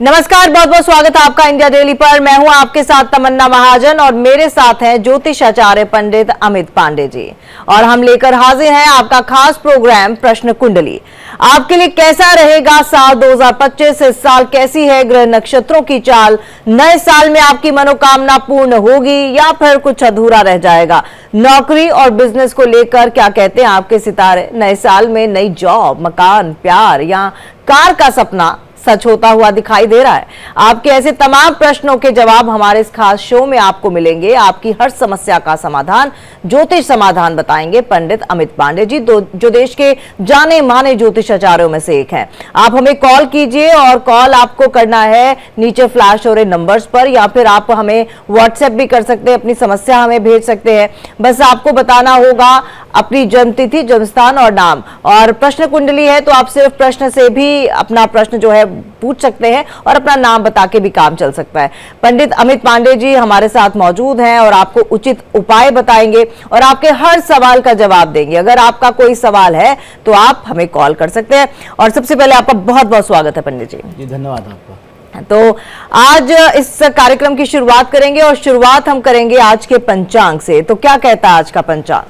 नमस्कार, बहुत बहुत स्वागत है आपका इंडिया डेली पर। मैं हूं आपके साथ तमन्ना महाजन और मेरे साथ हैं ज्योतिषाचार्य पंडित अमित पांडे जी। और हम लेकर हाजिर हैं आपका खास प्रोग्राम प्रश्न कुंडली। आपके लिए कैसा रहेगा साल 2025? इस साल कैसी है ग्रह नक्षत्रों की चाल? नए साल में आपकी मनोकामना पूर्ण होगी या फिर कुछ अधूरा रह जाएगा? नौकरी और बिजनेस को लेकर क्या कहते हैं आपके सितारे? नए साल में नई जॉब, मकान, प्यार या कार का सपना सच होता हुआ दिखाई दे रहा है? आपके ऐसे तमाम प्रश्नों के जवाब हमारे इस खास शो में आपको मिलेंगे। आपकी हर समस्या का समाधान, ज्योतिष समाधान बताएंगे पंडित अमित पांडे जी, जो देश के जाने माने ज्योतिषाचार्यों में से एक हैं। आप हमें कॉल कीजिए और कॉल आपको करना है नीचे फ्लैश हो रहे नंबर्स पर, या फिर आप हमें व्हाट्सएप भी कर सकते हैं, अपनी समस्या हमें भेज सकते हैं। बस आपको बताना होगा अपनी जन्मतिथि, जन्मस्थान और नाम। और प्रश्न कुंडली है तो आप सिर्फ प्रश्न से भी अपना प्रश्न जो है पूछ सकते हैं और अपना नाम बता के भी काम चल सकता है। पंडित अमित पांडे जी हमारे साथ मौजूद हैं और आपको उचित उपाय बताएंगे और आपके हर सवाल का जवाब देंगे। अगर आपका कोई सवाल है तो आप हमें कॉल कर सकते हैं। और सबसे पहले आपका बहुत बहुत स्वागत है पंडित जी। धन्यवाद आपका। तो आज इस कार्यक्रम की शुरुआत करेंगे और शुरुआत हम करेंगे आज के पंचांग से। तो क्या कहता है आज का पंचांग?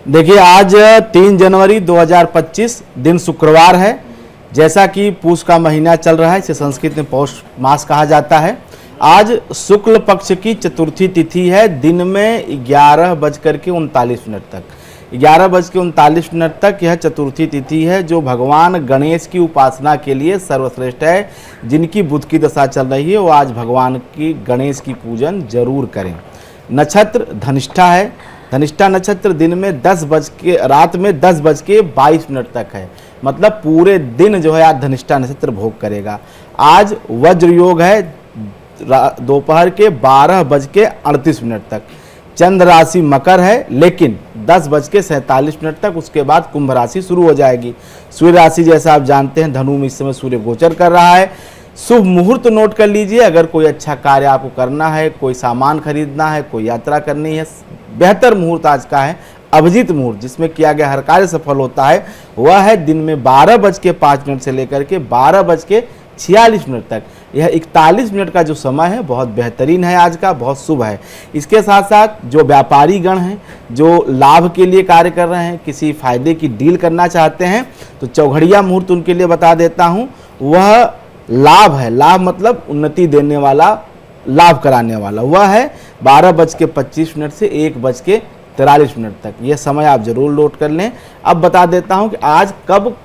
देखिए, आज 3 जनवरी 2025 दिन शुक्रवार है। जैसा कि पूष का महीना चल रहा है, इसे संस्कृत में पौष मास कहा जाता है। आज शुक्ल पक्ष की चतुर्थी तिथि है। दिन में 11:39 तक 11:39 तक यह चतुर्थी तिथि है, जो भगवान गणेश की उपासना के लिए सर्वश्रेष्ठ है। जिनकी बुध की दशा चल रही है वो आज भगवान की गणेश की पूजन जरूर करें। नक्षत्र धनिष्ठा है। धनिष्ठा नक्षत्र दिन में रात में 10:22 तक है। मतलब पूरे दिन जो है आज धनिष्ठा नक्षत्र भोग करेगा। आज वज्र योग है दोपहर के 12:38 तक। चंद्र राशि मकर है, लेकिन 10:47 तक उसके बाद कुंभ राशि शुरू हो जाएगी। सूर्य राशि जैसा आप जानते हैं धनु में इस समय सूर्य गोचर कर रहा है। शुभ मुहूर्त नोट कर लीजिए। अगर कोई अच्छा कार्य आपको करना है, कोई सामान खरीदना है, कोई यात्रा करनी है, बेहतर मुहूर्त आज का है अभिजीत मुहूर्त, जिसमें किया गया हर कार्य सफल होता है। वह है दिन में 12:05 से लेकर के 12:46 तक। यह 41 मिनट का जो समय है बहुत बेहतरीन है, आज का बहुत शुभ है। इसके साथ साथ जो व्यापारी गण हैं, जो लाभ के लिए कार्य कर रहे हैं, किसी फायदे की डील करना चाहते हैं, तो चौघड़िया मुहूर्त उनके लिए बता देता हूँ। वह लाभ है, लाभ मतलब उन्नति देने वाला, लाभ कराने वाला। वह है 12:25 से 1:43 तक। यह समय आप जरूर नोट कर लें। अब बता देता हूं कि आज कब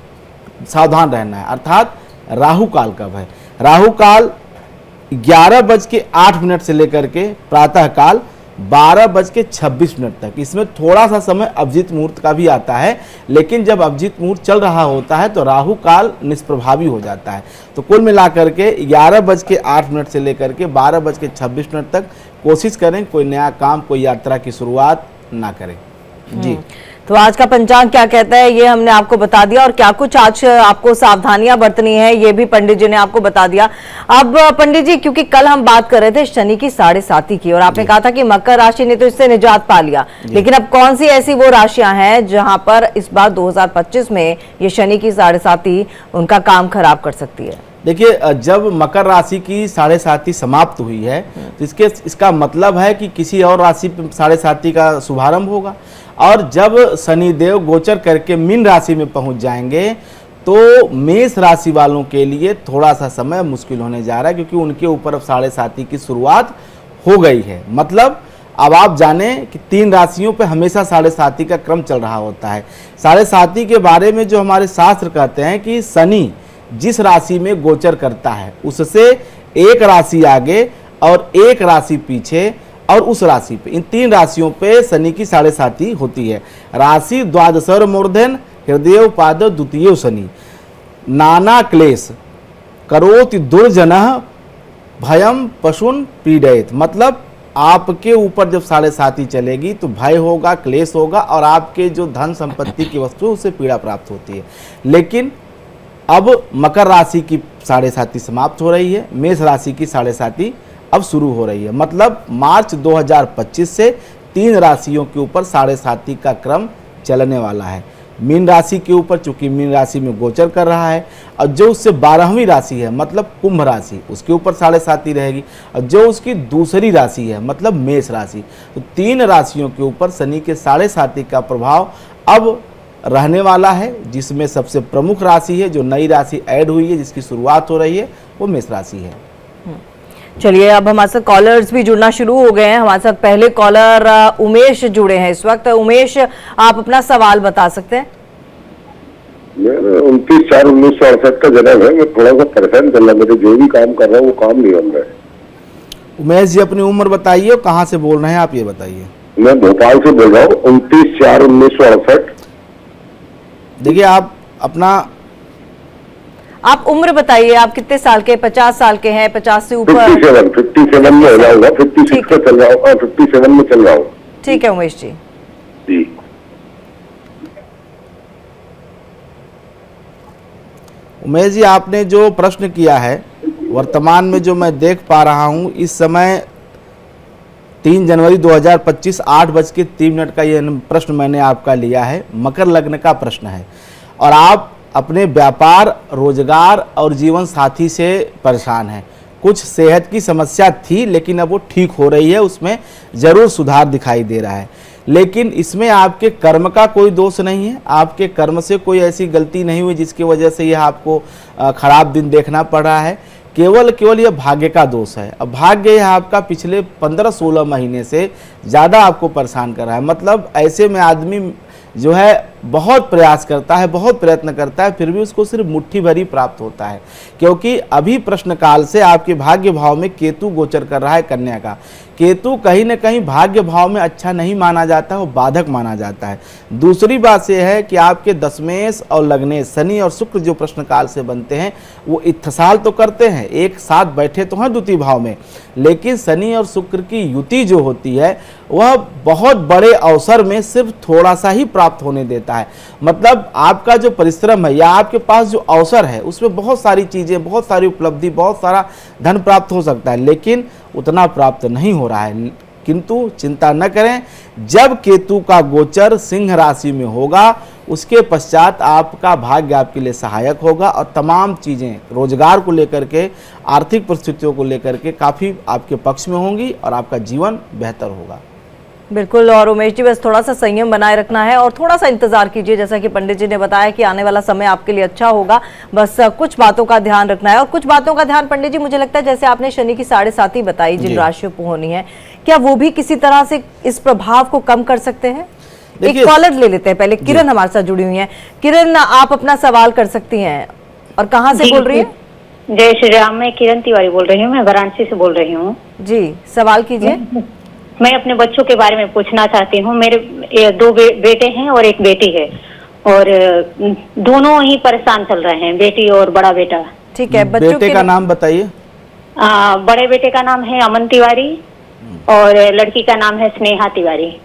सावधान रहना है, अर्थात राहु काल कब है। राहु काल 11:08 से लेकर के प्रातः काल 12:26 तक। इसमें थोड़ा सा समय अभिजीत मुहूर्त का भी आता है, लेकिन जब अभिजीत मुहूर्त चल रहा होता है तो राहु काल निष्प्रभावी हो जाता है। तो कुल मिलाकर के 11:08 से लेकर के 12:26 तक कोशिश करें कोई नया काम, कोई यात्रा की शुरुआत ना करें जी। तो आज का पंचांग क्या कहता है ये हमने आपको बता दिया, और क्या कुछ आज आपको सावधानियां बरतनी है ये भी पंडित जी ने आपको बता दिया। अब पंडित जी, क्योंकि कल हम बात कर रहे थे शनि की 7.5 की, और आपने कहा था कि मकर राशि ने तो इससे निजात पा लिया, लेकिन अब कौन सी ऐसी वो राशियां हैं जहां पर इस बार 2025 में ये शनि की 7.5 उनका काम खराब कर सकती है? देखिए, जब मकर राशि की 7.5 समाप्त हुई है तो इसका मतलब है कि किसी और राशि पे 7.5 का शुभारंभ होगा। और जब शनिदेव गोचर करके मीन राशि में पहुंच जाएंगे तो मेष राशि वालों के लिए थोड़ा सा समय मुश्किल होने जा रहा है, क्योंकि उनके ऊपर अब 7.5 की शुरुआत हो गई है। मतलब अब आप जाने कि 3 राशियों पे हमेशा 7.5 का क्रम चल रहा होता है। 7.5 के बारे में जो हमारे शास्त्र कहते हैं कि शनि जिस राशि में गोचर करता है उससे एक राशि आगे और एक राशि पीछे और उस राशि पे, इन 3 राशियों पे शनि की 7.5 होती है। राशि द्वादशर मूर्धन हृदय पाद द्वितीय शनि नाना क्लेश करोति दुर्जनः भयम पशुन पीड़यत। मतलब आपके ऊपर जब 7.5 चलेगी तो भय होगा, क्लेश होगा, और आपके जो धन संपत्ति की वस्तु उससे पीड़ा प्राप्त होती है। लेकिन अब मकर राशि की 7.5 समाप्त हो रही है, मेष राशि की 7.5 अब शुरू हो रही है। मतलब मार्च 2025 से 3 राशियों के ऊपर 7.5 का क्रम चलने वाला है। मीन राशि के ऊपर, चूंकि मीन राशि में गोचर कर रहा है, और जो उससे 12वीं राशि है मतलब कुंभ राशि, उसके ऊपर 7.5 रहेगी, और जो उसकी दूसरी राशि है मतलब मेष राशि, तो 3 राशियों के ऊपर शनि के 7.5 का प्रभाव अब रहने वाला है, जिसमें सबसे प्रमुख राशि है जो नई राशि ऐड हुई है, जिसकी शुरुआत हो रही है, वो मेष राशि है। चलिए, अब हमारे साथ कॉलर्स भी जुड़ना शुरू हो गए हैं। हमारे साथ पहले कॉलर उमेश जुड़े हैं इस वक्त। उमेश, आप अपना सवाल बता सकते हैं? मेरा 29/4/1968 का जन्म है। मैं थोड़ा सा परेशान चल रहा है, मेरे जो भी काम कर रहा हूँ वो काम नहीं बन रहा है। उमेश जी, अपनी उम्र बताइए और कहाँ से बोल रहे हैं आप, ये बताइए। मैं भोपाल से बोल रहा हूँ, 29/4/1968। देखिए, आप उम्र बताइए, आप कितने साल के? 50 साल के हैं? 50 से ऊपर? 57 में हो जाऊंगा, 56 पे चल रहा हूँ, 57 में चल रहा हूँ। ठीक है उमेश जी। जी, उमेश जी, आपने जो प्रश्न किया है, वर्तमान में जो मैं देख पा रहा हूँ, इस समय 3 जनवरी 2025 8:03 का ये प्रश्न मैंने आपका लिया है। मकर लग्न का प्रश्न है और आप अपने व्यापार, रोजगार और जीवन साथी से परेशान हैं। कुछ सेहत की समस्या थी लेकिन अब वो ठीक हो रही है, उसमें ज़रूर सुधार दिखाई दे रहा है। लेकिन इसमें आपके कर्म का कोई दोष नहीं है, आपके कर्म से कोई ऐसी गलती नहीं हुई जिसकी वजह से यह आपको खराब दिन देखना पड़ रहा है। केवल यह भाग्य का दोष है। अब भाग्य यह आपका पिछले 15-16 महीने से ज़्यादा आपको परेशान कर रहा है। मतलब ऐसे में आदमी जो है बहुत प्रयास करता है, बहुत प्रयत्न करता है, फिर भी उसको सिर्फ मुट्ठी भर ही प्राप्त होता है, क्योंकि अभी प्रश्न काल से आपके भाग्य भाव में केतु गोचर कर रहा है, कन्या का। केतु कहीं न कहीं भाग्य भाव में अच्छा नहीं माना जाता, वो बाधक माना जाता है। दूसरी बात यह है कि आपके दशमेश और लग्नेश शनि और शुक्र जो प्रश्न काल से बनते हैं वो इत्थसाल तो करते हैं, एक साथ बैठे तो हैं द्वितीय भाव में, लेकिन शनि और शुक्र की युति जो होती है वह बहुत बड़े अवसर में सिर्फ थोड़ा सा ही प्राप्त होने देता है। मतलब आपका जो परिश्रम है या आपके पास जो अवसर है उसमें बहुत सारी चीज़ें, बहुत सारी उपलब्धि, बहुत सारा धन प्राप्त हो सकता है, लेकिन उतना प्राप्त नहीं हो रहा है। किंतु चिंता न करें, जब केतु का गोचर सिंह राशि में होगा उसके पश्चात आपका भाग्य आपके लिए सहायक होगा और तमाम चीज़ें रोजगार को लेकर के, आर्थिक परिस्थितियों को लेकर के काफ़ी आपके पक्ष में होंगी और आपका जीवन बेहतर होगा। बिल्कुल। और उमेश जी, बस थोड़ा सा संयम बनाए रखना है और थोड़ा सा इंतजार कीजिए। जैसा कि पंडित जी ने बताया कि आने वाला समय आपके लिए अच्छा होगा, बस कुछ बातों का ध्यान रखना है। और कुछ बातों का ध्यान पंडित जी, मुझे लगता है जैसे आपने शनि की 7.5 बताई जिन राशियों को होनी है, क्या वो भी किसी तरह से इस प्रभाव को कम कर सकते हैं? एक कॉलर ले लेते हैं पहले। किरण हमारे साथ जुड़ी हुई है। किरण, आप अपना सवाल कर सकती हैं। और कहाँ से बोल रही है? जय श्री राम। मैं किरण तिवारी बोल रही हूँ, मैं वाराणसी से बोल रही हूँ जी। सवाल कीजिए। मैं अपने बच्चों के बारे में पूछना चाहती हूँ। मेरे 2 बेटे हैं और 1 बेटी है, और दोनों ही परेशान चल रहे हैं, बेटी और बड़ा बेटा। ठीक है, बच्चों बेटे का नाम बताइए। बड़े बेटे का नाम है अमन तिवारी और लड़की का नाम है स्नेहा तिवारी।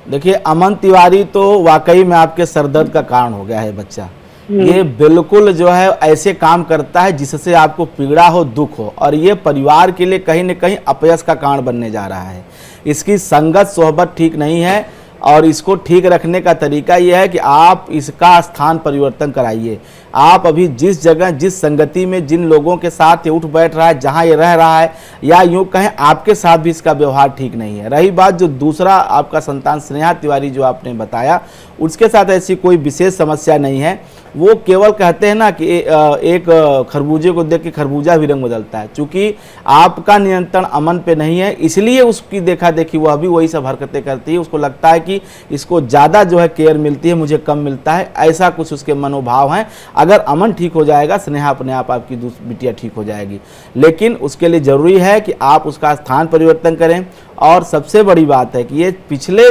देखिए, अमन तिवारी तो वाकई में आपके सरदर्द का कारण हो गया है बच्चा। ये बिल्कुल जो है ऐसे काम करता है जिससे आपको पीड़ा हो, दुख हो, और ये परिवार के लिए कहीं न कहीं अपयश का कारण बनने जा रहा है। इसकी संगत सोहबत ठीक नहीं है और इसको ठीक रखने का तरीका यह है कि आप इसका स्थान परिवर्तन कराइए। आप अभी जिस जगह, जिस संगति में, जिन लोगों के साथ ये उठ बैठ रहा है, जहाँ ये रह रहा है, या यूँ कहें आपके साथ भी इसका व्यवहार ठीक नहीं है। रही बात जो दूसरा आपका संतान स्नेहा तिवारी जो आपने बताया, उसके साथ ऐसी कोई विशेष समस्या नहीं है। वो केवल कहते हैं ना कि एक खरबूजे को देख के खरबूजा भी रंग बदलता है। चूँकि आपका नियंत्रण अमन पे नहीं है, इसलिए उसकी देखा देखी वह भी वही सब हरकतें करती है। उसको लगता है कि इसको ज़्यादा जो है केयर मिलती है, मुझे कम मिलता है, ऐसा कुछ उसके मनोभाव हैं। अगर अमन ठीक हो जाएगा, स्नेहा अपने आप आपकी बिटिया ठीक हो जाएगी, लेकिन उसके लिए ज़रूरी है कि आप उसका स्थान परिवर्तन करें। और सबसे बड़ी बात है कि ये पिछले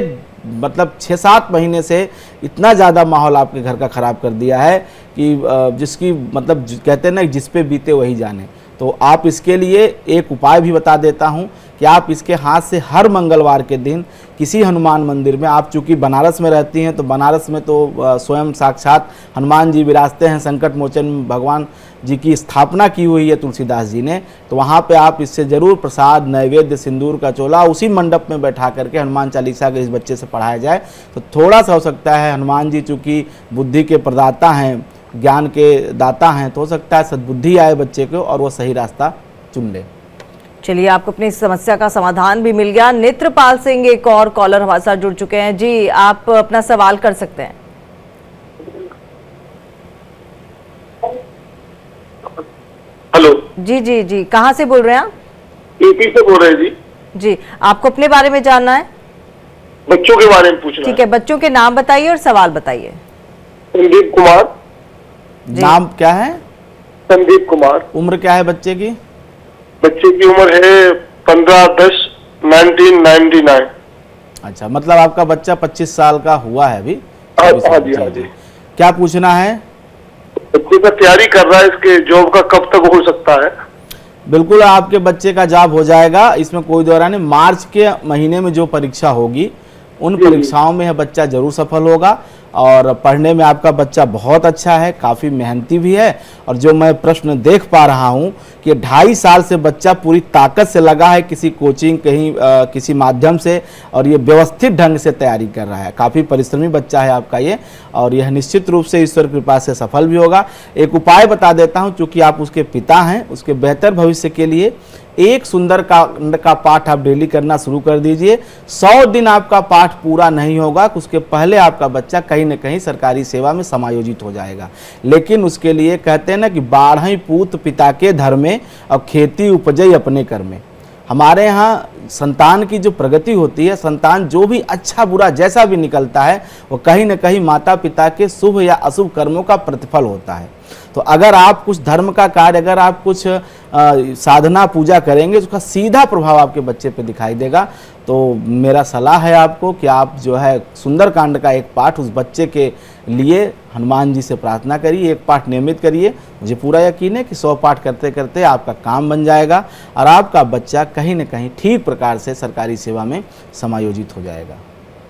मतलब 6-7 महीने से इतना ज़्यादा माहौल आपके घर का ख़राब कर दिया है कि जिसकी मतलब कहते हैं ना, जिस पे बीते वही जाने। तो आप इसके लिए एक उपाय भी बता देता हूं कि आप इसके हाथ से हर मंगलवार के दिन किसी हनुमान मंदिर में, आप चूँकि बनारस में रहती हैं तो बनारस में तो स्वयं साक्षात हनुमान जी विराजते हैं, संकट मोचन भगवान जी की स्थापना की हुई है तुलसीदास जी ने, तो वहाँ पे आप इससे ज़रूर प्रसाद, नैवेद्य, सिंदूर का चोला उसी मंडप में बैठा करके हनुमान चालीसा के इस बच्चे से पढ़ाया जाए तो थोड़ा सा हो सकता है, हनुमान जी चूँकि बुद्धि के प्रदाता हैं, ज्ञान के दाता हैं, तो हो सकता है सद्बुद्धि आए बच्चे को और वो सही रास्ता चुन ले। चलिए, आपको अपनी समस्या का समाधान भी मिल गया। नेत्रपाल सिंह एक और कॉलर हमारे साथ जुड़ चुके हैं। जी, आप अपना सवाल कर सकते हैं। हेलो जी जी जी, कहाँ से बोल रहे हैं आप? यूपी से बोल रहे हैं जी। जी, आपको अपने बारे में जानना है? बच्चों के बारे में पूछना ठीक है, बच्चों के नाम बताइए और सवाल बताइए। संदीप कुमार। नाम क्या है? संदीप कुमार। उम्र क्या है बच्चे की? बच्चे की उम्र है 15/10/1999। अच्छा, मतलब आपका बच्चा 25 साल का हुआ है अभी? हाँ जी। क्या पूछना है? बच्चे का तैयारी कर रहा है, इसके जॉब का कब तक हो सकता है? बिल्कुल आपके बच्चे का जॉब हो जाएगा, इसमें कोई दौरा नहीं। मार्च के महीने में जो परीक्षा होगी उन परीक्षाओं में यह बच्चा जरूर सफल होगा और पढ़ने में आपका बच्चा बहुत अच्छा है, काफ़ी मेहनती भी है। और जो मैं प्रश्न देख पा रहा हूं कि 2.5 साल से बच्चा पूरी ताकत से लगा है किसी कोचिंग कहीं किसी माध्यम से, और ये व्यवस्थित ढंग से तैयारी कर रहा है। काफ़ी परिश्रमी बच्चा है आपका ये, और यह निश्चित रूप से ईश्वर कृपा से सफल भी होगा। एक उपाय बता देता हूं, चूँकि आप उसके पिता हैं, उसके बेहतर भविष्य के लिए एक सुंदर कांड का पाठ आप डेली करना शुरू कर दीजिए। 100 दिन आपका पाठ पूरा नहीं होगा, उसके पहले आपका बच्चा कहीं न कहीं सरकारी सेवा में समायोजित हो जाएगा। लेकिन उसके लिए कहते हैं ना कि 12 पूत पिता के धर में और खेती उपजई अपने कर में। हमारे यहाँ संतान की जो प्रगति होती है, संतान जो भी अच्छा बुरा जैसा भी निकलता है, वो कहीं न कहीं माता पिता के शुभ या अशुभ कर्मों का प्रतिफल होता है। तो अगर आप कुछ धर्म का कार्य, अगर आप कुछ साधना पूजा करेंगे, उसका सीधा प्रभाव आपके बच्चे पे दिखाई देगा। तो मेरा सलाह है आपको कि आप जो है सुंदरकांड का एक पाठ उस बच्चे के लिए हनुमान जी से प्रार्थना करिए, एक पाठ नियमित करिए। मुझे पूरा यकीन है कि 100 पाठ करते करते आपका काम बन जाएगा और आपका बच्चा कहीं न कहीं ठीक प्रकार से सरकारी सेवा में समायोजित हो जाएगा।